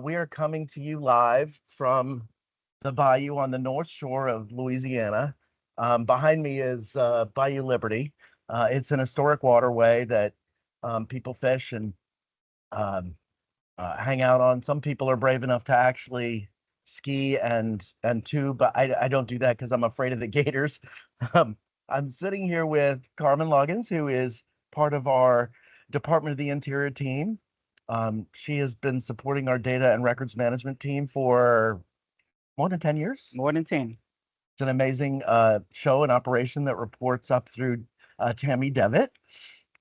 We are coming to you live from the bayou on the north shore of Louisiana. Behind me is Bayou Liberty. It's an historic waterway that people fish and um, hang out on. Some people are brave enough to actually ski and tube, but I don't do that because I'm afraid of the gators. Um, I'm sitting here with Carmen Loggins, who is part of our Department of the Interior team. She has been supporting our data and records management team for more than 10 years. More than 10. It's an amazing show and operation that reports up through Tammy Devitt.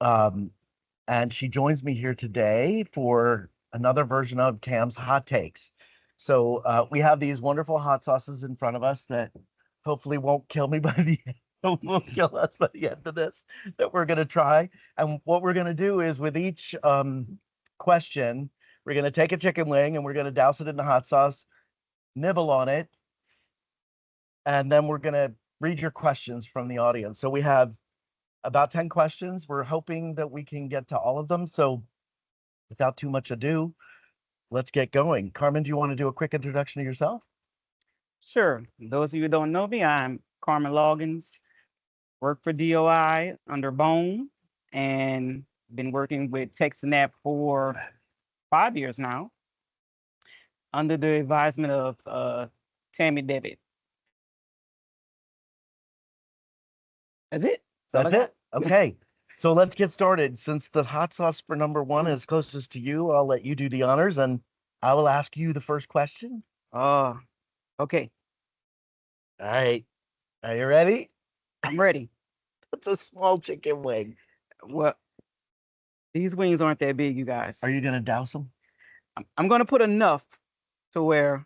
And she joins me here today for another version of Kams Hot Takes. So we have these wonderful hot sauces in front of us that hopefully won't kill me by the end. Won't kill us by the end of this that we're going to try. And what we're going to do is with each question, we're going to take a chicken wing and we're going to douse it in the hot sauce, nibble on it, and then we're going to read your questions from the audience. So we have about 10 questions. We're hoping that we can get to all of them. So without too much ado, let's get going. Carmen, do you want to do a quick introduction of yourself? Sure. Those of you who don't know me, I'm Carmen Loggins, work for DOI under BOEM, and been working with TekSynap for 5 years now, under the advisement of Tammy Devitt. That's it. That's it. Okay. So let's get started. Since the hot sauce for number one is closest to you, I'll let you do the honors and I will ask you the first question. Okay. All right. Are you ready? I'm ready. That's a small chicken wing. Well, these wings aren't that big, you guys. Are you going to douse them? I'm going to put enough to where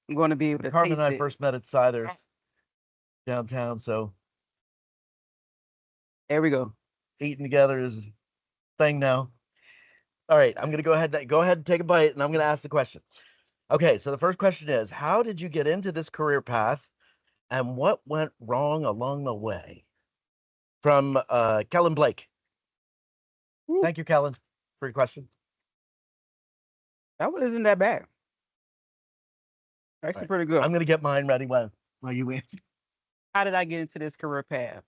I'm going to be able to Carmen taste and I it. first met at Scythers downtown, so There we go. eating together is a thing now. All right, I'm going to go ahead and take a bite, and I'm going to ask the question. Okay, so the first question is, how did you get into this career path, and what went wrong along the way? From Kellen Blake. Woo. Thank you, Kellen, for your question. That one isn't that bad. Actually, Right. pretty good. I'm going to get mine ready while you answer. How did I get into this career path?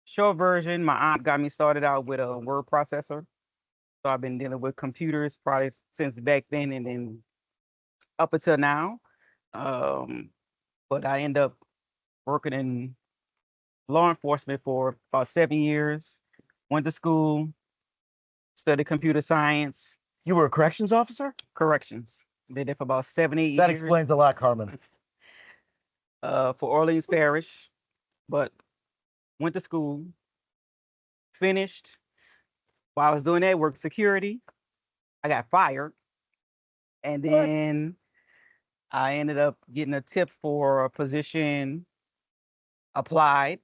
Short version, my aunt got me started out with a word processor. So I've been dealing with computers probably since back then and then up until now. But I end up working in law enforcement for about 7 years. Went to school, studied computer science, You were a corrections officer? corrections. Did it for about 7, 8 That years. explains a lot, Carmen. For Orleans Parish, but went to school, finished. While I was doing that, worked security. I got fired. And What? then I ended up getting a tip for a position, applied,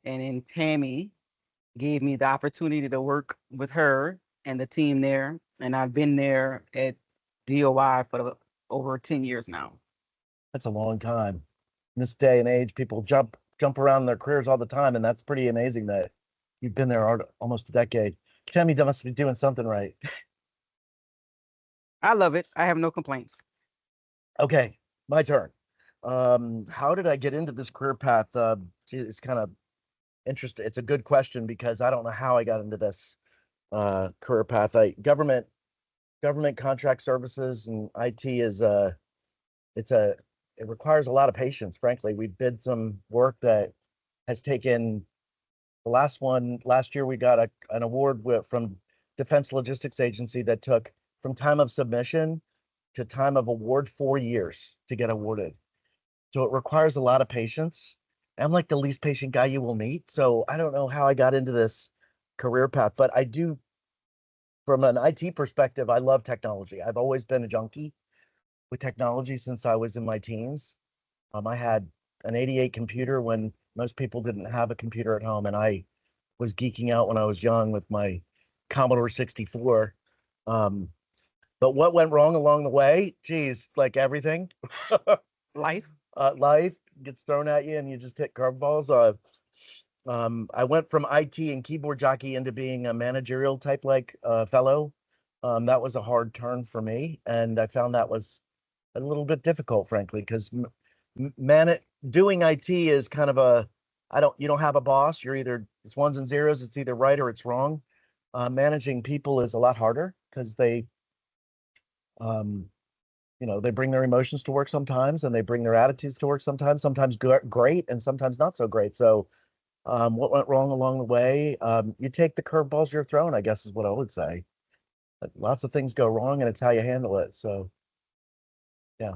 and then Tammy gave me the opportunity to work with her and the team there. And I've been there at DOI for over 10 years now. That's a long time. In this day and age, people jump around in their careers all the time, and that's pretty amazing that you've been there almost a decade. Tammy must be doing something right. I love it. I have no complaints. Okay, my turn. How did I get into this career path? It's kind of interesting. It's a good question because I don't know how I got into this career path. Government contract services and IT is it requires a lot of patience. Frankly, we bid some work that has taken the last year we got an award from Defense Logistics Agency that took from time of submission to time of award 4 years to get awarded. So it requires a lot of patience. I'm like the least patient guy you will meet. So I don't know how I got into this career path, but I do, from an IT perspective, I love technology. I've always been a junkie with technology since I was in my teens. I had an 88 computer when most people didn't have a computer at home, and I was geeking out when I was young with my Commodore 64. But what went wrong along the way? Geez, like everything. Life. Life gets thrown at you and you just hit curveballs. I went from IT and keyboard jockey into being a managerial type fellow. That was a hard turn for me, and I found that was a little bit difficult, frankly, because doing IT is kind of you don't have a boss. You're either, it's ones and zeros, it's either right or it's wrong. Managing people is a lot harder because um, they bring their emotions to work sometimes, and they bring their attitudes to work sometimes great and sometimes not so great. So, what went wrong along the way? You take the curveballs you're thrown, I guess is what I would say. But lots of things go wrong, and it's how you handle it. So, yeah.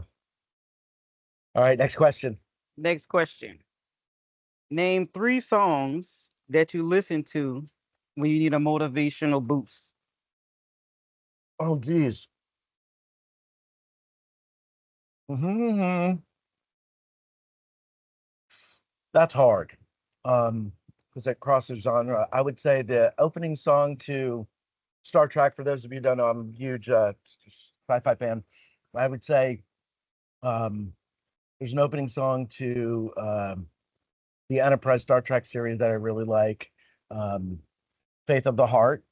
All right, next question. Next question. Name 3 songs that you listen to when you need a motivational boost. Oh, geez. That's hard. Because it crosses genre. I would say the opening song to Star Trek, for those of you who don't know, I'm a huge sci-fi fan. I would say there's an opening song to the Enterprise Star Trek series that I really like. Faith of the Heart.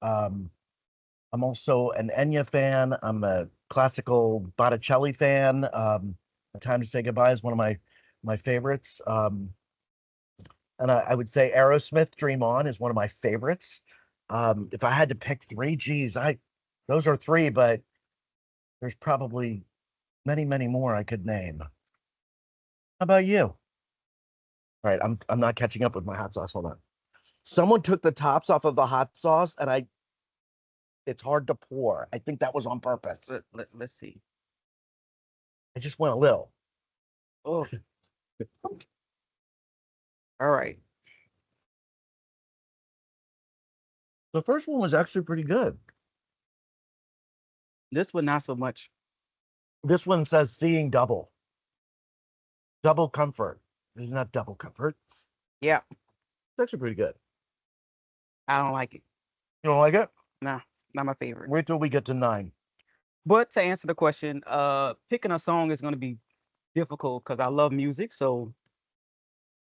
I'm also an Enya fan. I'm a classical Botticelli fan. A Time to Say Goodbye is one of my favorites. And I would say Aerosmith Dream On is one of my favorites. If I had to pick 3, geez, those are 3, but there's probably many, many more I could name. How about you? All right, I'm not catching up with my hot sauce. Hold on. Someone took the tops off of the hot sauce, and it's hard to pour. I think that was on purpose. Let's see. I just went a little. Oh. All right. The first one was actually pretty good. This one not so much. This one says seeing double. Double comfort. It's not double comfort. Yeah, It's actually pretty good. I don't like it. You don't like it? Nah, not my favorite. Wait till we get to 9. But to answer the question, picking a song is going to be difficult because I love music. So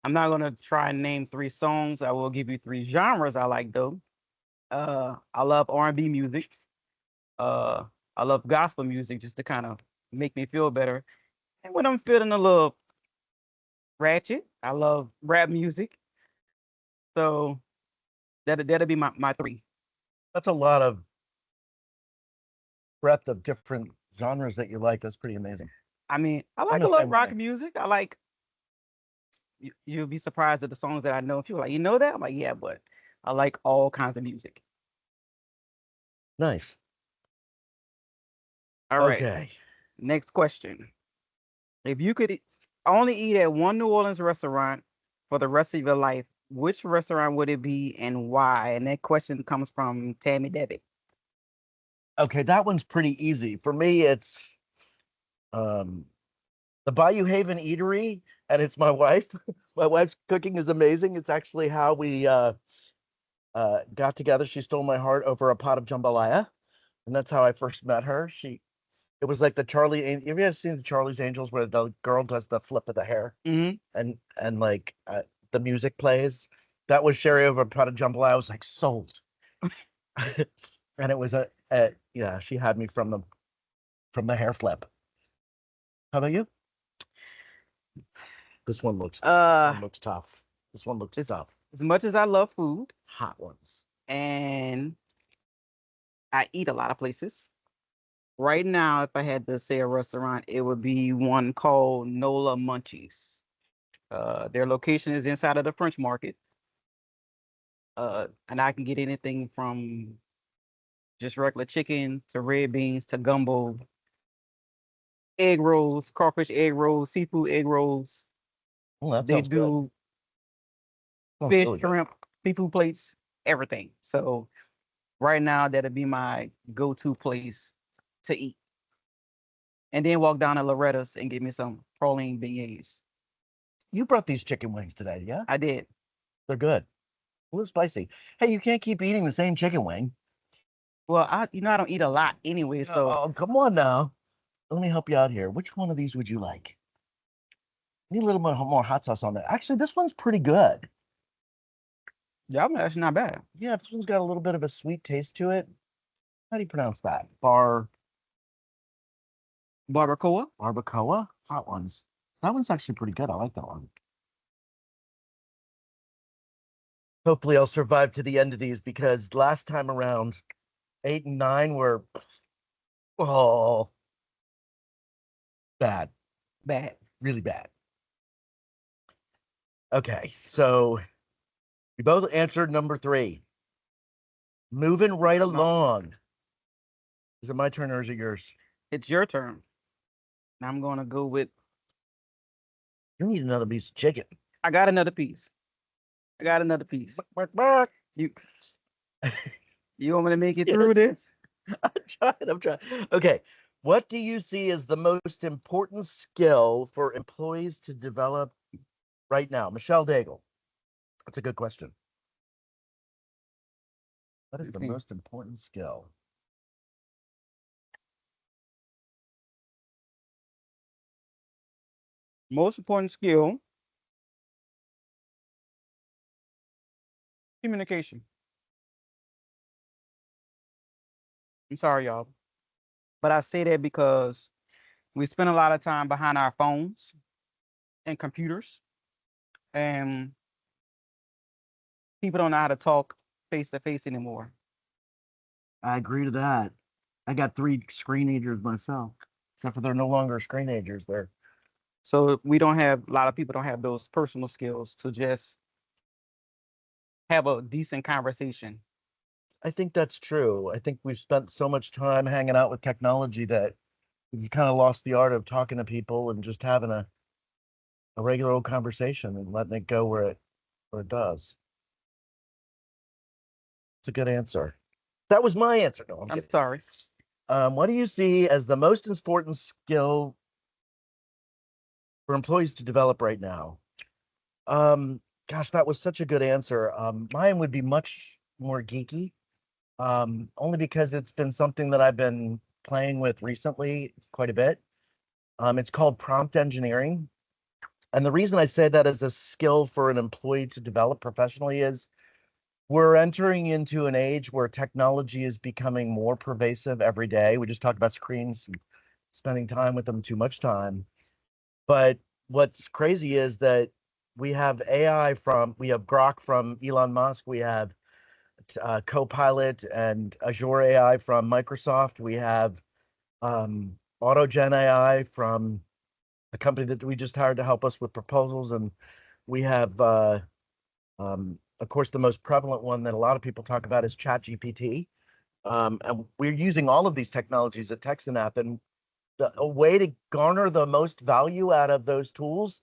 I'm not going to try and name 3 songs. I will give you 3 genres I like though. I love R&B music. I love gospel music just to kind of make me feel better. And when I'm feeling a little ratchet, I love rap music. So that'll be my 3. That's a lot of breadth of different genres that you like. That's pretty amazing. I mean, I I'm like the a lot same of rock way. music. I like you'll be surprised at the songs that I know. If you're like, you know that? I'm like, yeah, but I like all kinds of music. Nice. All right. Okay. Next question. If you could only eat at one New Orleans restaurant for the rest of your life, which restaurant would it be and why? And that question comes from Tammy Devitt. Okay, that one's pretty easy. For me, it's the Bayou Haven Eatery, and it's my wife. My wife's cooking is amazing. It's actually how we got together. She stole my heart over a pot of jambalaya, and that's how I first met her. It was like the have you ever seen the Charlie's Angels where the girl does the flip of the hair Mm-hmm. and like the music plays? That was Sherry over a pot of jambalaya. I was like sold, and it was yeah. She had me from the hair flip. How about you? This one looks tough. This one looks tough. As much as I love food Hot ones. and I eat a lot of places. Right now, if I had to say a restaurant, it would be one called Nola Munchies. Their location is inside of the French Market. And I can get anything from just regular chicken to red beans to gumbo, egg rolls, crawfish egg rolls, seafood egg rolls. Oh, that They sounds good. do Sounds fish, really good. shrimp, seafood plates, everything. So right now, that'd be my go-to place to eat. And then walk down to Loretta's and get me some proline beignets. You brought these chicken wings today, yeah? I did. They're good. A little spicy. Hey, you can't keep eating the same chicken wing. Well, I don't eat a lot anyway, so Oh, come on now. Let me help you out here. Which one of these would you like? Need a little bit more hot sauce on that. Actually, this one's pretty good. yeah, that's not bad. Yeah, this one's got a little bit of a sweet taste to it. How do you pronounce that? Barbacoa. Barbacoa? Hot ones. That one's actually pretty good. I like that one. Hopefully I'll survive to the end of these because last time around, 8 and 9 were, oh, bad. Bad. Really bad. Okay, so we both answered number 3. Moving right along. Is it my turn or is it yours? It's your turn. Now I'm gonna go with. You need another piece of chicken. I got another piece. Bark, bark. You you want me to make it through this? I'm trying. Okay. What do you see as the most important skill for employees to develop right now? Michelle Daigle. That's a good question. What is the most important skill? Most important skill. Communication. I'm sorry, y'all. But I say that because we spend a lot of time behind our phones and computers, and people don't know how to talk face to face anymore. I agree to that. I got 3 screenagers myself, except for they're no longer screenagers. They're So a lot of people don't have those personal skills to just have a decent conversation. I think that's true. I think we've spent so much time hanging out with technology that we've kind of lost the art of talking to people and just having a regular old conversation and letting it go where it does. It's a good answer. That was my answer. No, I'm I'm kidding. sorry. What do you see as the most important skill for employees to develop right now? Gosh, that was such a good answer. Mine would be much more geeky, only because it's been something that I've been playing with recently quite a bit. It's called prompt engineering. And the reason I say that as a skill for an employee to develop professionally is we're entering into an age where technology is becoming more pervasive every day. We just talked about screens and spending time with them too much time. But what's crazy is that we have Grok from Elon Musk, we have Copilot and Azure AI from Microsoft, we have AutoGen AI from a company that we just hired to help us with proposals, and we have of course, the most prevalent one that a lot of people talk about is ChatGPT. And we're using all of these technologies at TekSynap, and a way to garner the most value out of those tools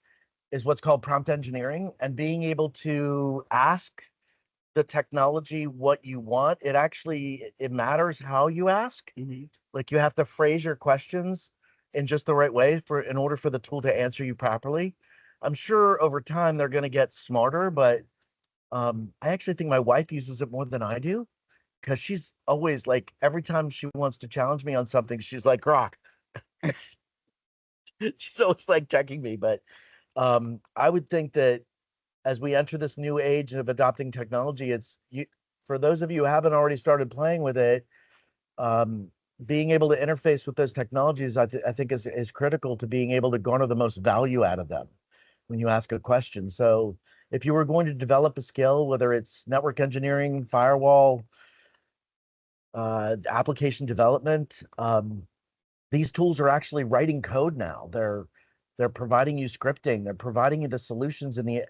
is what's called prompt engineering, and being able to ask the technology what you want. It matters how you ask. Like, you have to phrase your questions in just the right way in order for the tool to answer you properly. I'm sure over time they're going to get smarter, but I actually think my wife uses it more than I do, because she's always like, every time she wants to challenge me on something, she's like, Grok. She's always like checking me. But I would think that as we enter this new age of adopting technology, for those of you who haven't already started playing with it, being able to interface with those technologies, I think is critical to being able to garner the most value out of them when you ask a question. So if you were going to develop a skill, whether it's network engineering, firewall, application development, these tools are actually writing code now. They're providing you scripting. They're providing you the solutions in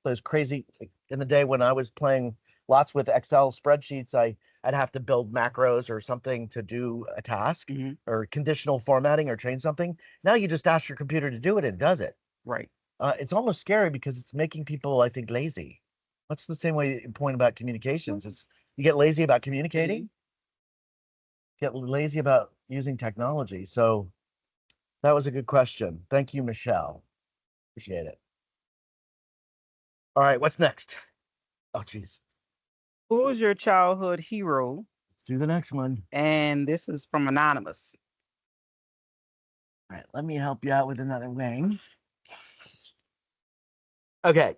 those crazy, in the day when I was playing lots with Excel spreadsheets, I'd have to build macros or something to do a task, or conditional formatting or change something. Now you just ask your computer to do it, and it does it. Right. It's almost scary because it's making people, I think, lazy. That's the same way you point about communications. It's you get lazy about communicating, get lazy about using technology. So that was a good question. Thank you, Michelle. Appreciate it. All right, what's next? Oh, geez. Who's your childhood hero? Let's do the next one. And this is from Anonymous. All right, let me help you out with another wing. Okay.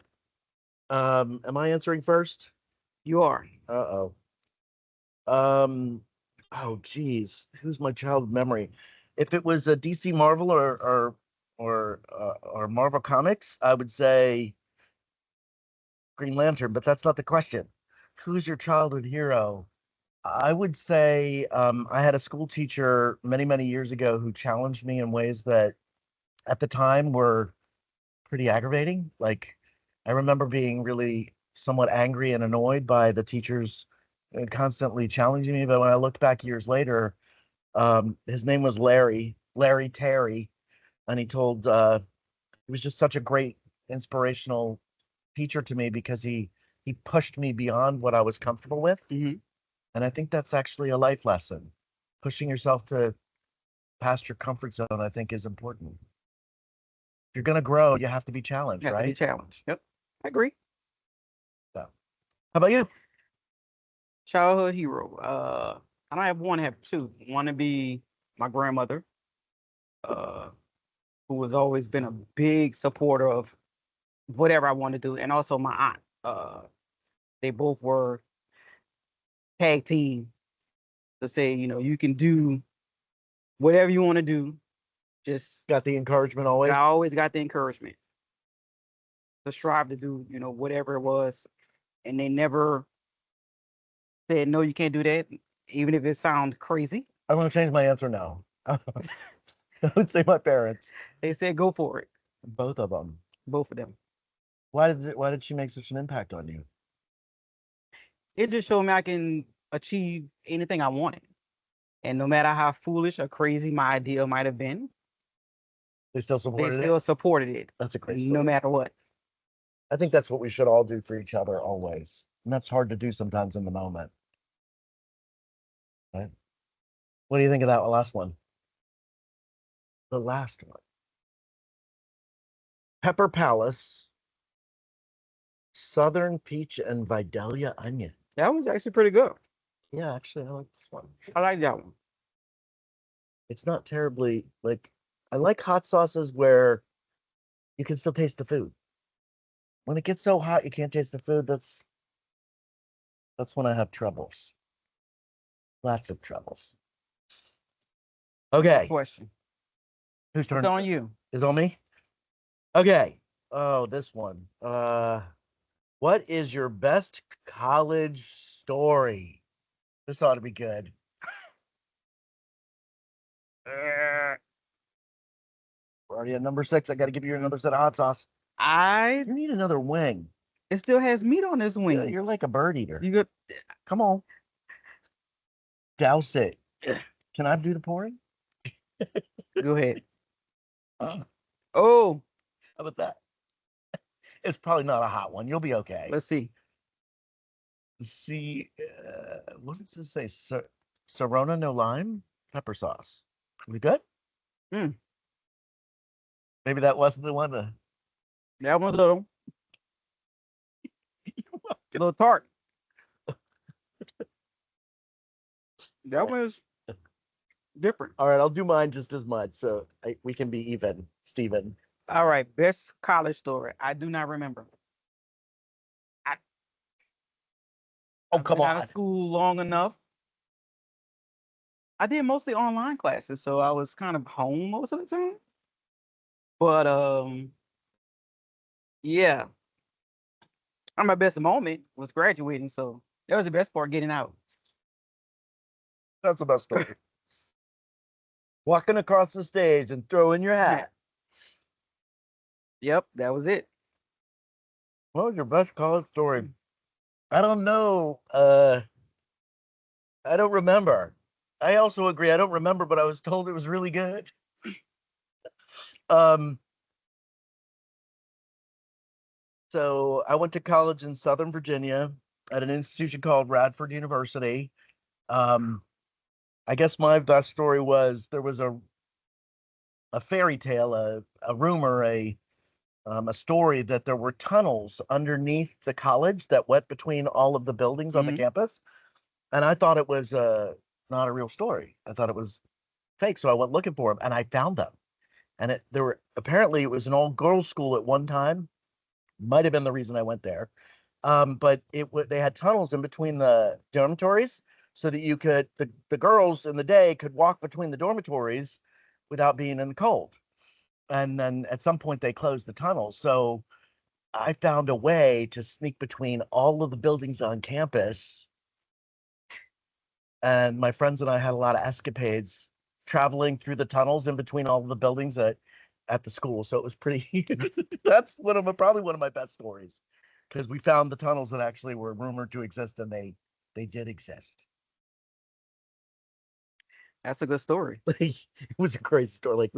Am I answering first? You are. Uh-oh. Oh, geez, who's my childhood memory? If it was a DC Marvel or Marvel Comics, I would say Green Lantern, but that's not the question. Who's your childhood hero? I would say I had a school teacher many, many years ago who challenged me in ways that at the time were pretty aggravating. Like, I remember being really somewhat angry and annoyed by the teachers constantly challenging me. But when I looked back years later, his name was Larry Terry, and he was just such a great inspirational teacher to me because he pushed me beyond what I was comfortable with. Hmm. And I think that's actually a life lesson. Pushing yourself to past your comfort zone, I think, is important. If you're going to grow, you have to be challenged, You have to be right? challenged. Yep, I agree. So, how about you? Childhood hero. I don't have one, I have two. One to be my grandmother, uh, who has always been a big supporter of whatever I want to do, and also my aunt. They both were tag team to say, you can do whatever you want to do. Just Got the encouragement always? I always got the encouragement to strive to do, whatever it was, and they never said no, you can't do that, even if it sounds crazy. I'm going to change my answer now. I would say my parents, They said go for it, both of them. both of them. Why did she make such an impact on you? It just showed me I can achieve anything I wanted, and no matter how foolish or crazy my idea might have been, They still they supported still it? supported it, That's a great no story. matter what. I think that's what we should all do for each other always. And that's hard to do sometimes in the moment, right? What do you think of that last one? The last one. Pepper Palace, Southern Peach, and Vidalia Onion. That was actually pretty good. Yeah, actually, I like this one. I like that one. It's not terribly like I like hot sauces where you can still taste the food. When it gets so hot you can't taste the food, that's when I have troubles. Lots of troubles. Okay, Question. whose turn It's on you. is on me? Okay. Oh, this one. What is your best college story? This ought to be good. We're already at number 6. I got to give you another set of hot sauce. I You need another wing. It still has meat on this Yeah, wing. you're like a bird eater. You got Come on. Douse it. Can I do the pouring? Go ahead. How Oh, about that? It's probably not a hot one. You'll be okay. let's see. See, what does this say? Serrano no lime pepper sauce. Is it good? Mm, Maybe that wasn't the one. that one's a little tart. That one's different. All right, I'll do mine just as much, so we can be even, Steven. All right, best college story. I do not remember. Oh, I've come been out on. of school long enough. I did mostly online classes, so I was kind of home most of the time. But yeah, my best moment was graduating, so that was the best part, getting out. That's the best story. Walking across the stage and throwing your hat. Yep, that was it. What was your best college story? I don't know. I don't remember. I also agree. I don't remember, but I was told it was really good. So I went to college in Southern Virginia at an institution called Radford University. I guess my best story was there was a fairy tale, a rumor, a story that there were tunnels underneath the college that went between all of the buildings on the campus. And I thought it was not a real story. I thought it was fake. So I went looking for them and I found them. And apparently it was an all girls school at one time. Might have been the reason I went there. But they had tunnels in between the dormitories. so that you could the girls in the day could walk between the dormitories without being in the cold. And then at some point they closed the tunnels. So I found a way to sneak between all of the buildings on campus. And my friends and I had a lot of escapades traveling through the tunnels in between all of the buildings at the school. So it was pretty, that's probably one of my best stories, because we found the tunnels that actually were rumored to exist, and they did exist. That's a good story. It was a great story. Like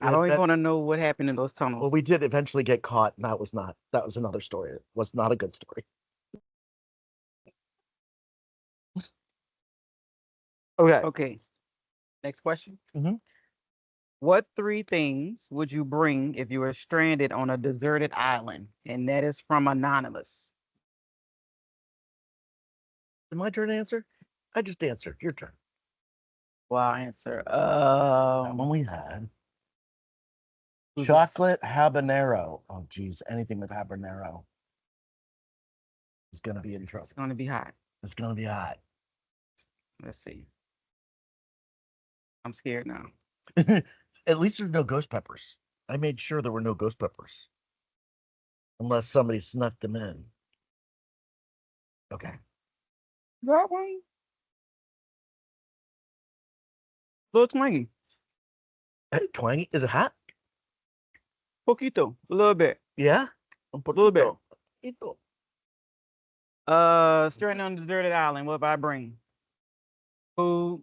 I don't even that- want to know what happened in those tunnels. well, we did eventually get caught, and that was another story. It was not a good story. Okay. Okay. Next question. Mhm. What 3 things would you bring if you were stranded on a deserted island? And that is from Anonymous. Is my turn to answer? I just answered. Your turn. Well, I'll answer. That one we had. Chocolate habanero. Oh, geez. Anything with habanero is going to be in trouble. It's going to be hot. It's going to be hot. Let's see. I'm scared now. At least there's no ghost peppers. I made sure there were no ghost peppers. Unless somebody snuck them in. Okay. That one? A little twangy. Twangy? Is it hot? Poquito. A little bit. Yeah? A little bit. Poquito. Stranded on a deserted island. What if I bring? Food.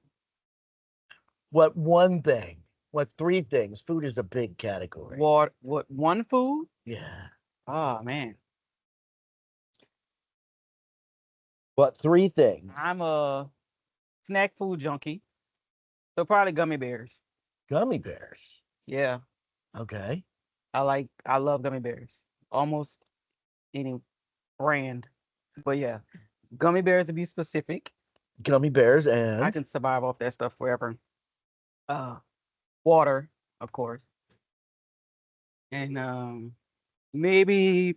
What one thing? What 3 things? Food is a big category. Water. What? One food? Yeah. Oh, man. What 3 things? I'm a snack food junkie. So probably gummy bears. Gummy bears. Yeah. Okay. I love gummy bears. Almost any brand. But yeah. Gummy bears to be specific. Gummy bears and I can survive off that stuff forever. Water, of course. And maybe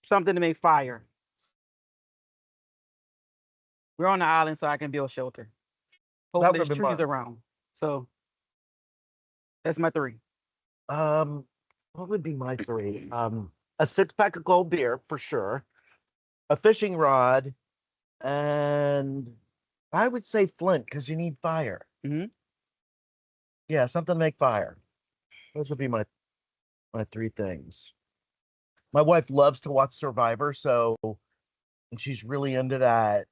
something to make fire. We're on the island, so I can build shelter. Hopefully there's would've been trees fun. around. So that's my 3. what would be my 3? A 6-pack of cold beer for sure, a fishing rod, and I would say flint, because you need fire. Mhm. Yeah, something to make fire. Those would be my 3 things. My wife loves to watch Survivor, and she's really into that.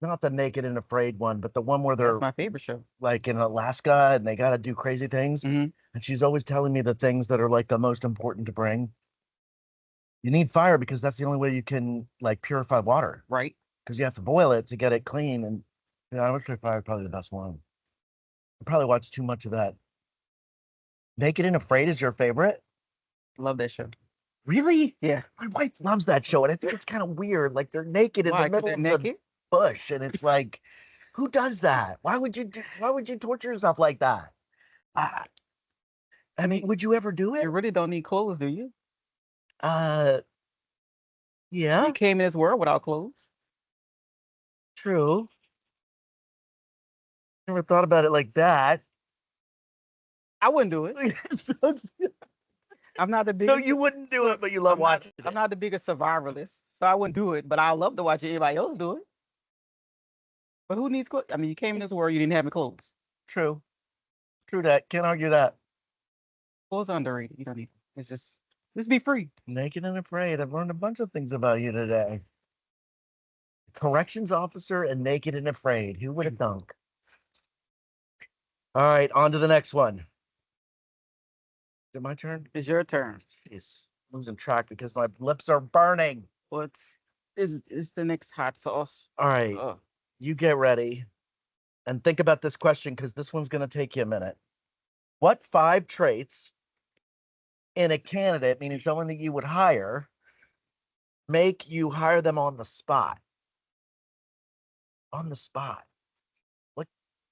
Not the Naked and Afraid one, but the one where they're That's my favorite show. like in Alaska and they got to do crazy things. Mhm. And she's always telling me the things that are like the most important to bring. You need fire because that's the only way you can like purify water, Right? because you have to boil it to get it clean. And I would say fire is probably the best one. I probably watched too much of that. Naked and Afraid is your favorite? Love that show. Really? Yeah. My wife loves that show, and I think it's kind of weird. Like they're naked in Why? the 'Cause middle they're of the naked? bush, and it's like, who does that? Why would you torture yourself like that? I mean, would you ever do You it? really don't need clothes, do you? Yeah, You came in this world without clothes. true. Never thought about it like that. I wouldn't do it. So I'm not the biggest. you wouldn't do it, but you love watching it. I'm not the biggest survivalist, so I wouldn't do it. But I love to watch anybody else do it. But who needs clothes? I mean, you came in this world, you didn't have any clothes. True. True that. Can't argue that. Clothes are underrated. You don't need. It's just be free. Naked and Afraid. I've learned a bunch of things about you today. Corrections officer and Naked and Afraid. Who would have thunk? All right, on to the next one. Is it my turn? It's your turn. Jeez, losing track because my lips are burning. What's is the next hot sauce? All right, you get ready and think about this question because this one's going to take you a minute. What 5 traits in a candidate, meaning someone that you would hire, make you hire them on the spot? On the spot.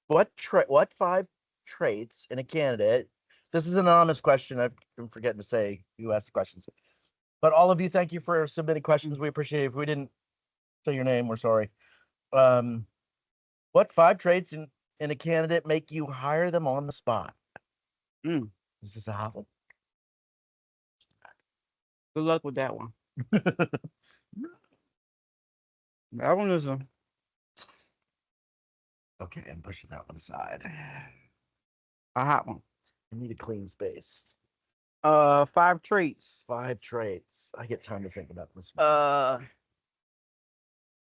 What 5 traits in a candidate? This is an anonymous question. I've been forgetting to say who asked the questions. But all of you, thank you for submitting questions. We appreciate it. If we didn't say your name, we're sorry. What 5 traits in a candidate make you hire them on the spot? Mm, Is this a hot one? good luck with that one. That one is a Okay, I'm pushing that one aside. hot one. I need a clean space. 5 traits. 5 traits. I get time to think about this one.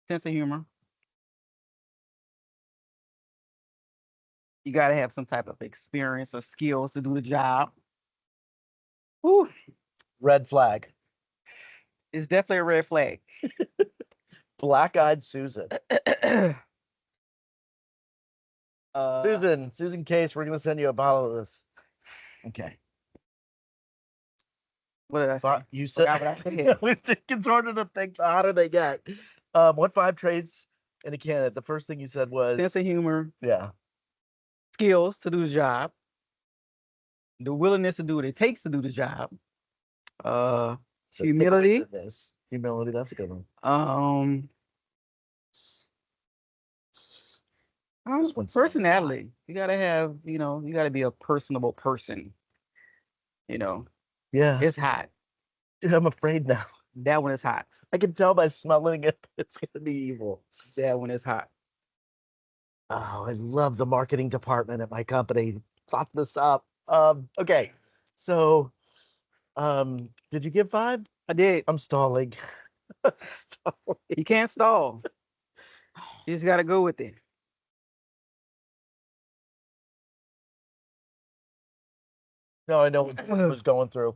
Sense of humor. You got to have some type of experience or skills to do the job. Whew, Red flag. it's definitely a red flag. Black-eyed Susan. Uh, Susan Case, we're gonna send you a bottle of this. Okay. what did I say? You said Forgot what I said. it's harder to think the hotter they get. What 5 traits in a candidate? The first thing you said was Sense of humor, yeah. skills to do the job, the willingness to do what it takes to do the job. So Humility. Humility, that's a good one. This one's Personality. You gotta have, you gotta be a personable person. Yeah. It's hot. Dude, I'm afraid now. That one is hot. I can tell by smelling it. It's gonna be evil. That one is hot. Oh, I love the marketing department at my company. Thought this up. Okay. So, did you give 5? I did. I'm stalling. You can't stall. You just gotta go with it. No, I know what I was going through.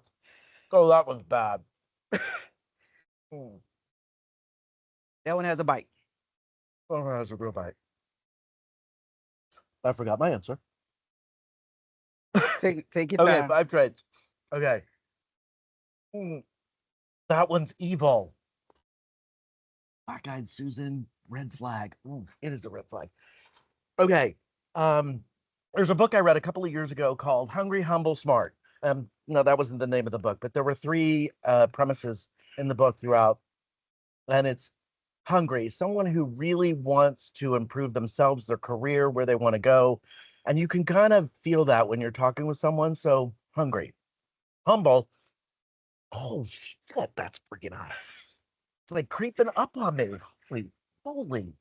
Oh, that one's bad. That one has a bite. Oh, that was a real bite. I forgot my answer. Take your Okay, time. 5 traits. Okay. That one's evil. Black-eyed Susan, red flag. It is a red flag. Okay. There's a book I read a couple of years ago called Hungry, Humble, Smart. No, that wasn't the name of the book, but there were 3 premises in the book throughout. And it's hungry, someone who really wants to improve themselves, their career, where they want to go. And you can kind of feel that when you're talking with someone. So hungry. Humble. Oh shit, that's freaking hot. It's like creeping up on me. Holy moly.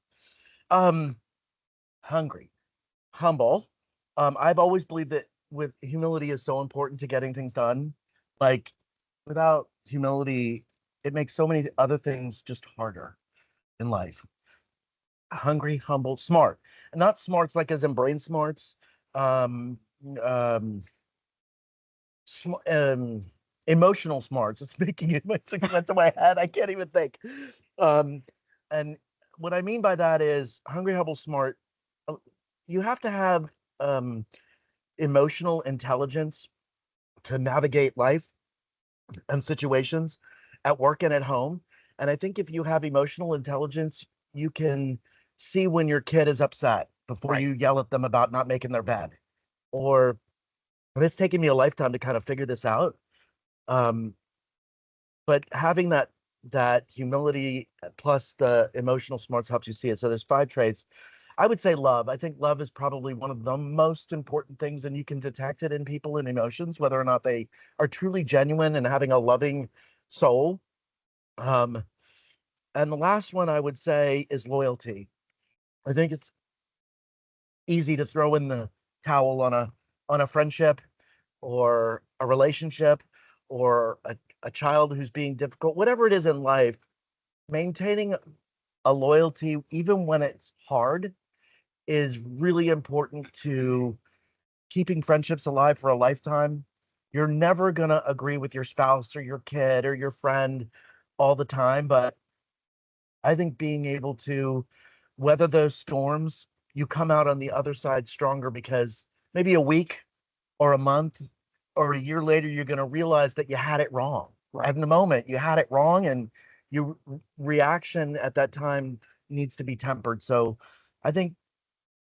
Hungry. Humble. I've always believed that with humility is so important to getting things done. Like without humility, it makes so many other things just harder in life. Hungry, humble, smart. And not smarts like as in brain smarts. Um, um, Emotional smarts. It's making it went to my head. I can't even think. And what I mean by that is hungry, humble, smart. You have to have emotional intelligence to navigate life and situations at work and at home. And I think if you have emotional intelligence, you can see when your kid is upset before you yell at them about not making their bed. Or it's taken me a lifetime to kind of figure this out. But having that humility plus the emotional smarts helps you see it. So there's 5 traits. I would say love. I think love is probably one of the most important things, and you can detect it in people and emotions, whether or not they are truly genuine and having a loving soul. And the last one I would say is loyalty. I think it's easy to throw in the towel on a friendship or a relationship or a child who's being difficult, whatever it is in life. Maintaining a loyalty, even when it's hard, is really important to keeping friendships alive for a lifetime. You're never going to agree with your spouse or your kid or your friend all the time, but I think being able to weather those storms, you come out on the other side stronger because maybe a week or a month or a year later, you're going to realize that you had it wrong. Right. At the moment, you had it wrong, and your reaction at that time needs to be tempered. So I think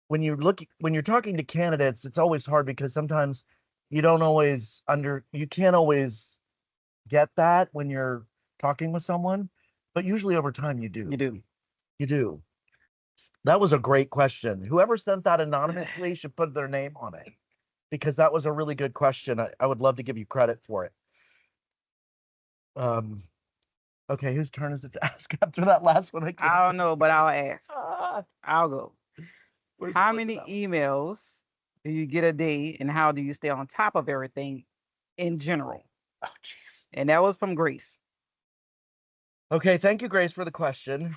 when you're talking to candidates, it's always hard because sometimes you can't always get that when you're talking with someone, but usually over time you do. You do. You do. That was a great question. Whoever sent that anonymously should put their name on it, because that was a really good question. I would love to give you credit for it. Okay, whose turn is it to ask after that last one? I don't know, but I'll ask. Ah, I'll go. where's the How button many now? emails do you get a day, and how do you stay on top of everything in general? Oh, jeez. And that was from Grace. Okay, thank you, Grace, for the question.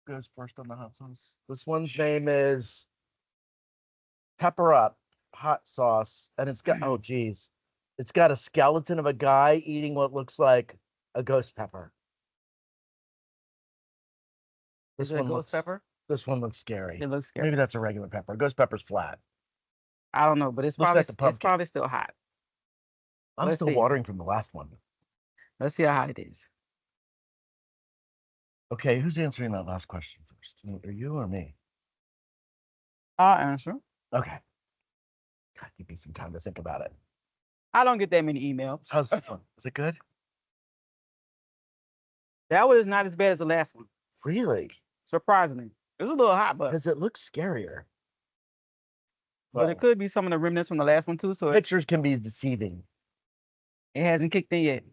Goes first on the hot sauce. This one's name is Pepper Up Hot Sauce, and it's got, oh, geez. It's got a skeleton of a guy eating what looks like a ghost pepper. Is it a ghost pepper? This one looks scary. It looks scary. Maybe that's a regular pepper. Ghost pepper's flat. I don't know, but it's Looks probably like the it's pumpkin. probably still hot. I'm Let's still see. watering from the last one. Let's see how hot it is. Okay, who's answering that last question first? Are you or me? I'll answer. Okay. God, give me some time to think about it. I don't get that many emails. How's this one? Is it good? That one is not as bad as the last one. Really? Surprisingly, it's a little hot, but Because it looks scarier. it could be some of the remnants from the last one too. So Pictures can be deceiving. it hasn't kicked in yet.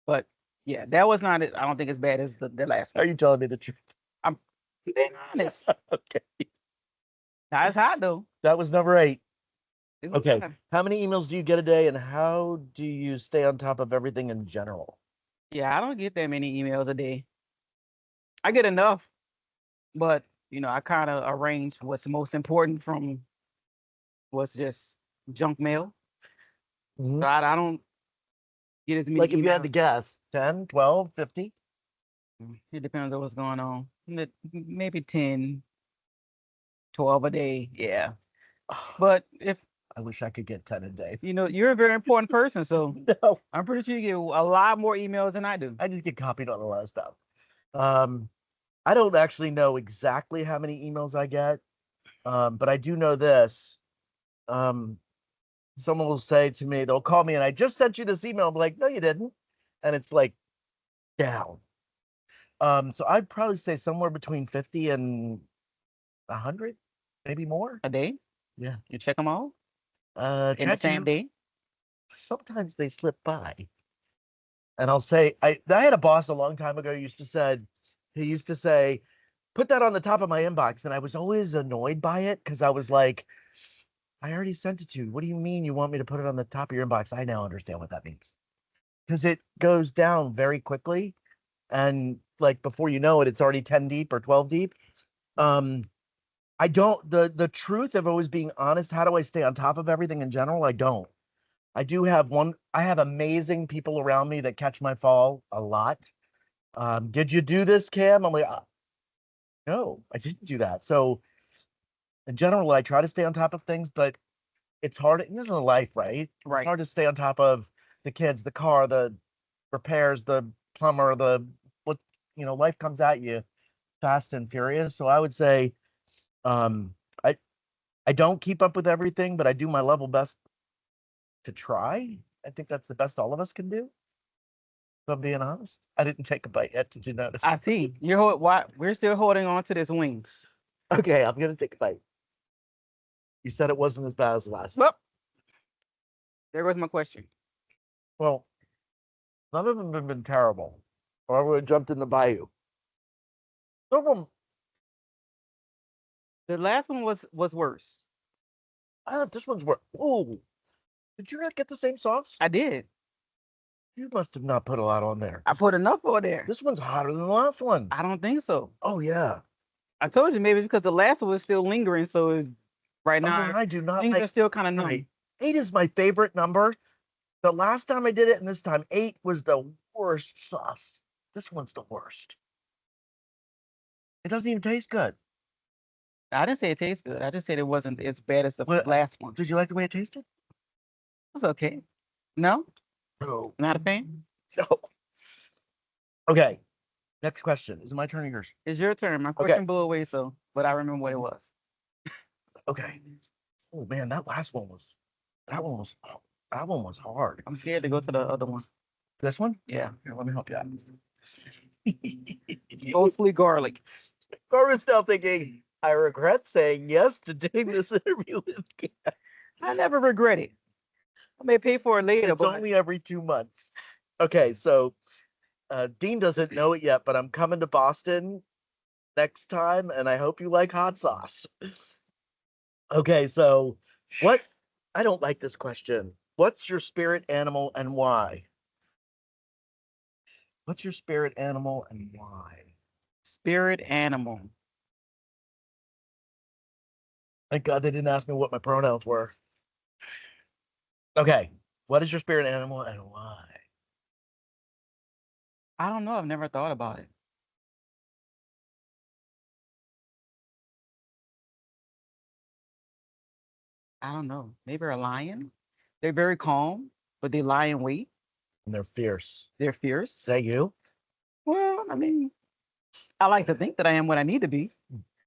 But yeah, that was not. I don't think as bad as the last Are one. you telling me the truth? I'm being honest. Okay. Now it's hot though. That was number 8. It's Okay. hot. How many emails do you get a day, and how do you stay on top of everything in general? Yeah, I don't get that many emails a day. I get enough, but I kind of arrange what's most important from what's just junk mail. Mhm. So I don't get as many Like if you had emails. to guess, 10, 12, 50? It depends on what's going on. Maybe 10, 12 a day. Yeah. But if I wish I could get 10 a day. you're a very important person, so No, I'm pretty sure you get a lot more emails than I do. I just get copied on a lot of stuff. I don't actually know exactly how many emails I get, but I do know this. Someone will say to me, they'll call me, and I just sent you this email. I'm like, no, you didn't. And it's like down. So I'd probably say somewhere between 50 and 100, maybe more. A day? Yeah. You check them all in Try the same to. day? Sometimes they slip by. And I'll say, I had a boss a long time ago he used to say, put that on the top of my inbox. And I was always annoyed by it because I was like, I already sent it to you. What do you mean you want me to put it on the top of your inbox? I now understand what that means. Because it goes down very quickly. And like before you know it, it's already 10 deep or 12 deep. I don't, the truth of always being honest, how do I stay on top of everything in general? I don't. I have amazing people around me that catch my fall a lot. Did you do this, Kam? I'm like, no, I didn't do that. So in general, I try to stay on top of things, but it's hard. This is life, right? Right. It's hard to stay on top of the kids, the car, the repairs, the plumber, life comes at you fast and furious. So I would say, I don't keep up with everything, but I do my level best to try. I think that's the best all of us can do. If I'm being honest, I didn't take a bite yet. Did you notice? I see. We're still holding on to this wing. Okay, I'm gonna take a bite. You said it wasn't as bad as the last. Well, there goes my question. Well, none of them have been terrible, or I would have jumped in the bayou. Some of them, The last one was worse. this one's worse. Oh, did you not get the same sauce? I did. You must have not put a lot on there. I put enough over there. This one's hotter than the last one. I don't think so. Oh yeah. I told you maybe because the last one was still lingering, so it's right now I do not things like are still kind of numb. right. 8 is my favorite number. The last time I did it and this time 8 was the worst sauce. This one's the worst. It doesn't even taste good. I didn't say it tastes good. I just said it wasn't as bad as the last one. Did you like the way it tasted? It's okay. No? No. Not a fan? No. Okay. Next question. Is it my turn or yours? It's your turn. My question blew away, but I remember what it was. Okay. Oh man, that one was hard. I'm scared to go to the other one. This one? Yeah. Here, let me help you out. Mostly garlic. Carmen's now thinking, I regret saying yes to doing this interview with you. I never regret it. I may pay for it later, It's but only every 2 months. Okay, so Dean doesn't know it yet, but I'm coming to Boston next time, and I hope you like hot sauce. Okay, so what? I don't like this question. What's your spirit animal and why? What's your spirit animal and why? spirit animal. Thank God they didn't ask me what my pronouns were. Okay, what is your spirit animal and why? I don't know. I've never thought about it. I don't know. Maybe a lion. They're very calm, but they lie in wait. And they're fierce. They're fierce. Is that you? Well, I mean, I like to think that I am what I need to be.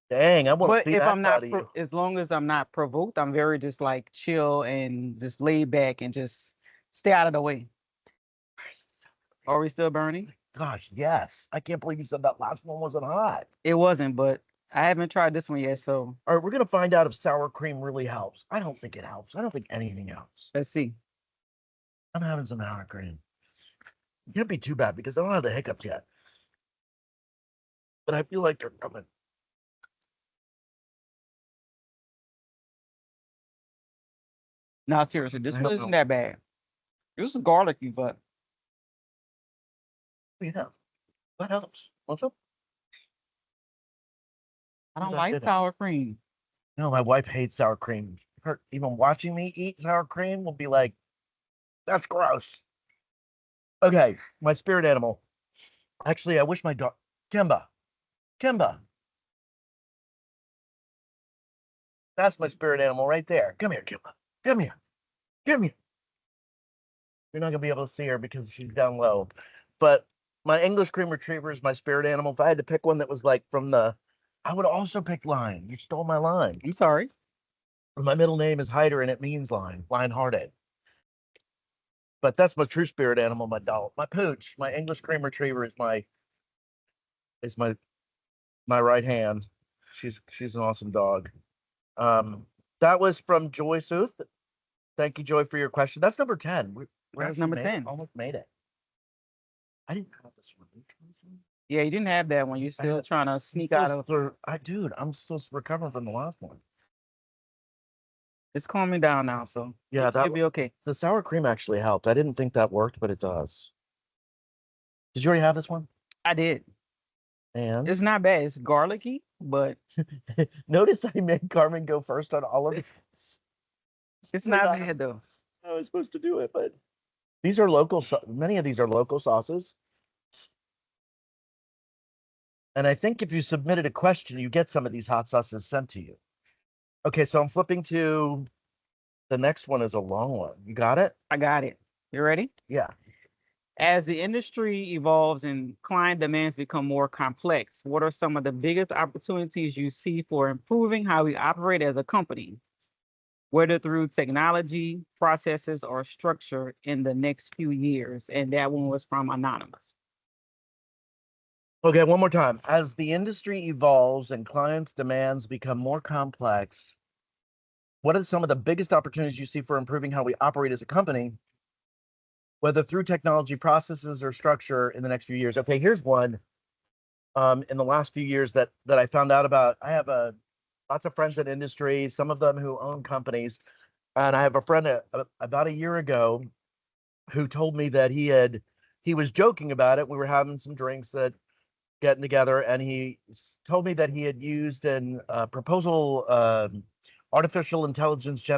Dang, I want to But see if that I'm not, side of you. as long as I'm not provoked, I'm very just like chill and just laid back and just stay out of the way. Are we still burning? Gosh, yes. I can't believe you said that last one wasn't hot. It wasn't, but I haven't tried this one yet. So All right, we're gonna find out if sour cream really helps. I don't think it helps. I don't think anything helps. let's see. I'm having some sour cream. It can't be too bad because I don't have the hiccups yet. But I feel like they're coming. No, seriously, this I one don't isn't know. that bad. This is garlicky, but Yeah, what helps? What's up? I don't That like did it. sour cream. No, my wife hates sour cream. Her even watching me eat sour cream will be like, that's gross. Okay, my spirit animal. Actually, I wish my dog Kimba. Kimba. That's my spirit animal right there. Come here, Kimba. Come here. Come here. You're not gonna be able to see her because she's down low. But my English cream retriever is my spirit animal. If I had to pick one that was like from the, I would also pick lion. You stole my line. I'm sorry. My middle name is Hyder and it means lion, lion-hearted. But that's my true spirit animal, my dog. My pooch, my English cream retriever is my right hand. She's an awesome dog. Um, that was from Joy Sooth. Thank you, Joy, for your question. That's number 10. We're That was actually number made 10. almost made it. I didn't have this one. Yeah, you didn't have that one. You're still had- trying to sneak out of. Dude, I'm still recovering from the last one. It's calming down now, so Yeah, it'll be okay. the sour cream actually helped. I didn't think that worked, but it does. Did you already have this one? I did. And It's not bad. It's garlicky, but notice I made Carmen go first on all of these. it's not bad though. I was supposed to do it, but these are local. Many of these are local sauces. And I think if you submitted a question, you get some of these hot sauces sent to you. Okay, so I'm flipping to the next one is a long one. You got it? I got it. You ready? Yeah. As the industry evolves and client demands become more complex, what are some of the biggest opportunities you see for improving how we operate as a company, whether through technology, processes, or structure in the next few years? And that one was from Anonymous. Okay, one more time. As the industry evolves and clients' demands become more complex, what are some of the biggest opportunities you see for improving how we operate as a company, whether through technology, processes, or structure in the next few years? Okay, here's one. In the last few years that I found out about. I have lots of friends in industry, some of them who own companies, and I have a friend about a year ago who told me that he was joking about it. We were having some drinks that getting together, and he told me that he had used an proposal artificial intelligence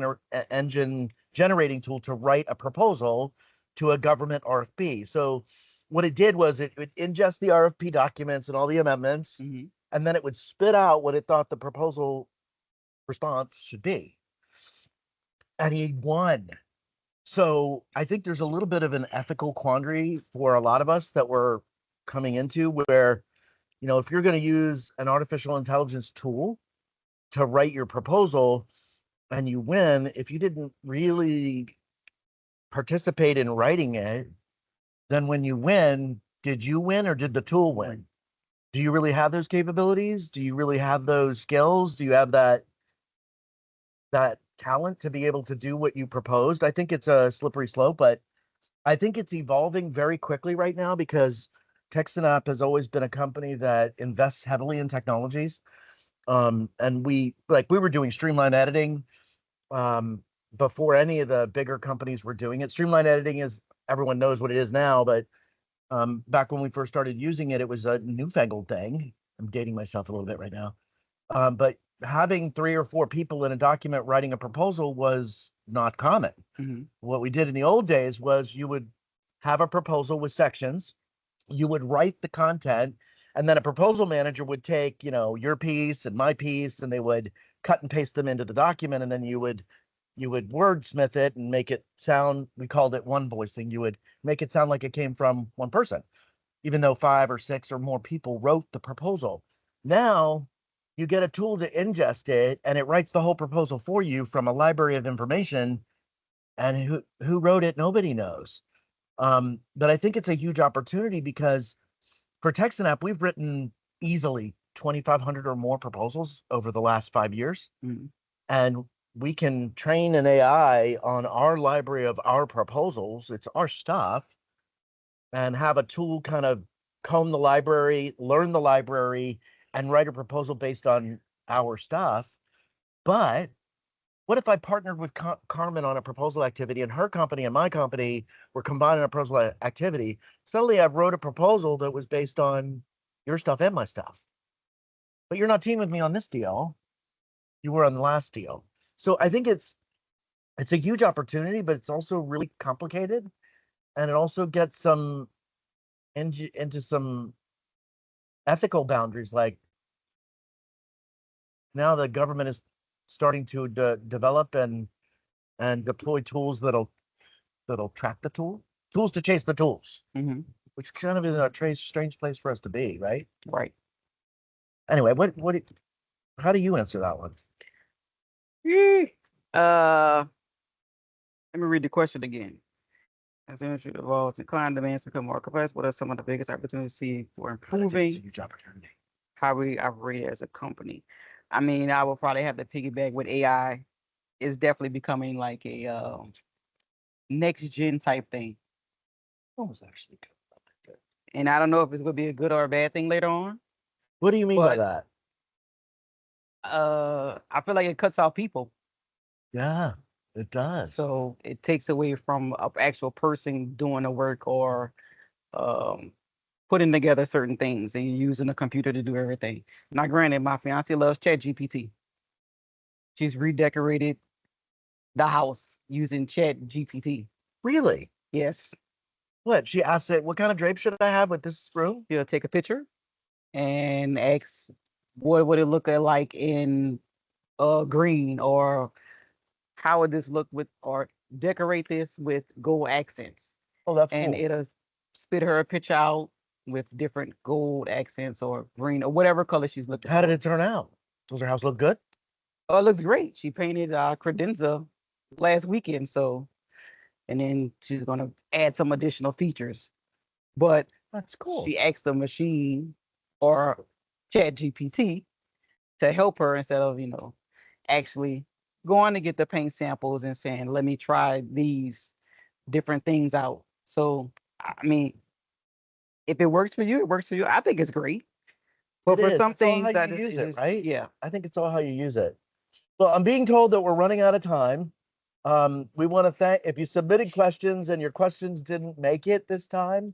engine generating tool to write a proposal to a government RFP. So what it did was it would ingest the RFP documents and all the amendments, and then it would spit out what it thought the proposal response should be. And he won. So I think there's a little bit of an ethical quandary for a lot of us that we're coming into where, if you're going to use an artificial intelligence tool to write your proposal and you win, if you didn't really participate in writing it, then when you win, did you win or did the tool win? Do you really have those capabilities? Do you really have those skills? Do you have that talent to be able to do what you proposed? I think it's a slippery slope, but I think it's evolving very quickly right now because TekSynap has always been a company that invests heavily in technologies. And we were doing streamline editing um, before any of the bigger companies were doing it. Streamline editing is everyone knows what it is now, but back when we first started using it, it was a newfangled thing. I'm dating myself a little bit right now. But having 3 or 4 people in a document writing a proposal was not common. Mm-hmm. What we did in the old days was you would have a proposal with sections, you would write the content, and then a proposal manager would take, your piece and my piece, and they would cut and paste them into the document, and then you would wordsmith it and make it sound, we called it one voicing. You would make it sound like it came from one person, even though 5 or 6 or more people wrote the proposal. Now you get a tool to ingest it and it writes the whole proposal for you from a library of information. And who wrote it, nobody knows. But I think it's a huge opportunity because for TekSynap, we've written easily 2,500 or more proposals over the last 5 years. Mm-hmm. And we can train an AI on our library of our proposals. It's our stuff, and have a tool kind of comb the library, learn the library, and write a proposal based on our stuff. But what if I partnered with Carmen on a proposal activity and her company and my company were combining a proposal activity? Suddenly I've wrote a proposal that was based on your stuff and my stuff. But you're not teaming with me on this deal. You were on the last deal. So I think it's a huge opportunity, but it's also really complicated. And it also gets into some ethical boundaries. Like now the government is starting to develop and deploy tools that'll track the tools to chase the tools, Mm-hmm. which kind of is a strange place for us to be, right? Right. Anyway, how do you answer that one? Uh, let me read the question again. As the industry evolves and client demands become more complex, what are some of the biggest opportunities you see for I think it's a improving huge opportunity. how we operate as a company? I mean, I will probably have to piggyback with AI. It's definitely becoming like a next gen type thing. What was actually good? And I don't know if it's going to be a good or a bad thing later on, What do you mean by but that? I feel like it cuts out people. Yeah, it does. So it takes away from an actual person doing the work or um, putting together certain things, and you're using a computer to do everything. Now, granted, my fiance loves Chat GPT. She's redecorated the house using Chat GPT. Really? Yes, What? She asked it, what kind of drape should I have with this room? she'll take a picture and ask what would it look like in green, or how would this look with, or decorate this with gold accents, Oh, that's and cool. it'll spit her a picture out with different gold accents or green or whatever color she's looking How did for. it turn out? Does her house look good? Oh, it looks great. She painted credenza last weekend, so, and then she's gonna add some additional features. But That's cool. she asked the machine or Chat GPT to help her instead of, actually going to get the paint samples and saying, let me try these different things out. So, I mean, if it works for you, it works for you. I think it's great. But It for is. some It's all how things you that use it, right? yeah. I think it's all how you use it. Well, I'm being told that we're running out of time. We want to thank, if you submitted questions and your questions didn't make it this time,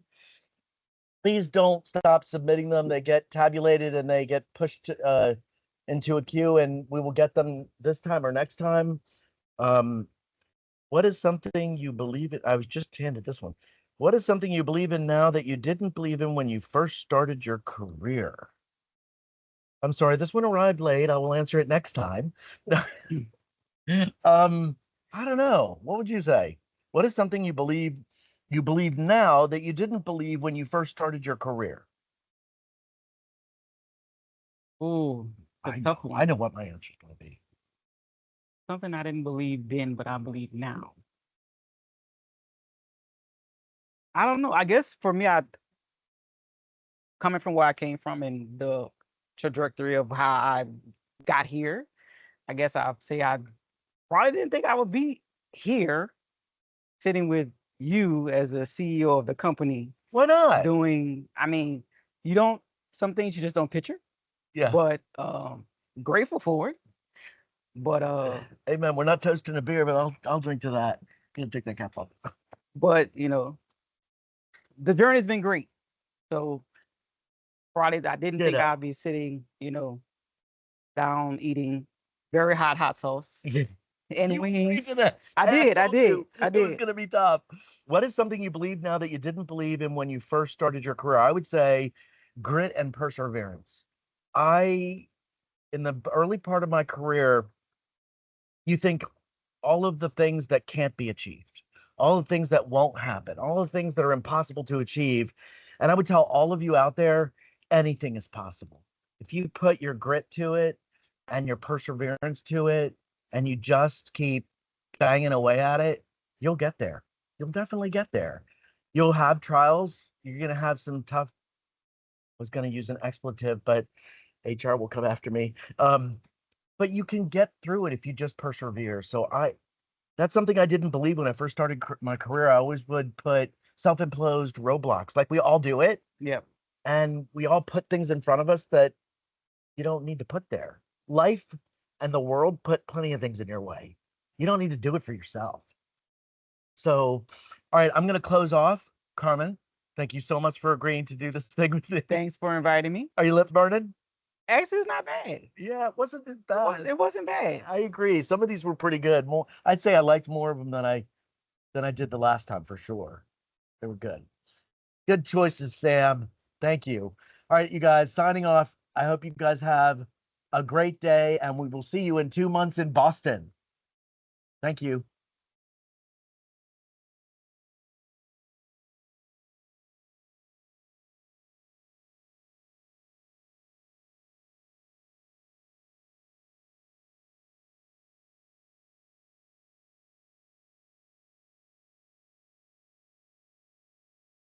please don't stop submitting them. They get tabulated and they get pushed into a queue, and we will get them this time or next time. Um, what is something you believe in? I was just handed this one. What is something you believe in now that you didn't believe in when you first started your career? I'm sorry, this one arrived late. I will answer it next time. I don't know. What would you say? What is something you believe now that you didn't believe when you first started your career? Ooh, a I tough know. I one. know what my answer is going to be. Something I didn't believe then, but I believe now. I don't know. I guess for me, coming from where I came from and the trajectory of how I got here, I guess I'll say I probably didn't think I would be here sitting with you as the CEO of the company Why not? doing, I mean, you don't, some things you just don't picture, Yeah. but grateful for it. But Hey man, we're not toasting a beer, but I'll drink to that. Gonna take that cap off. but the journey's been great. So probably I didn't think Ditto. I'd be sitting, down eating very hot sauce and You wings. believed in this. I did, I told did, you I It was did. gonna be tough. What is something you believe now that you didn't believe in when you first started your career? I would say grit and perseverance. In the early part of my career, you think all of the things that can't be achieved, all the things that won't happen, all the things that are impossible to achieve. And I would tell all of you out there, anything is possible. If you put your grit to it and your perseverance to it, and you just keep banging away at it, you'll get there. You'll definitely get there. You'll have trials. You're going to have some tough, I was going to use an expletive, but HR will come after me. But you can get through it if you just persevere. So that's something I didn't believe when I first started my career. I always would put self-imposed roadblocks, like we all do it. Yep. And we all put things in front of us that you don't need to put there. Life and the world put plenty of things in your way. You don't need to do it for yourself. So, all right, I'm going to close off. Carmen, thank you so much for agreeing to do this thing with me. Thanks for inviting me. Are your lips burning? Actually, it's not bad. Yeah, it wasn't as bad. It wasn't bad. I agree. Some of these were pretty good. More, I'd say I liked more of them than I did the last time for sure. They were good. Good choices, Sam. Thank you. All right, you guys, signing off. I hope you guys have a great day, and we will see you in 2 months in Boston. Thank you.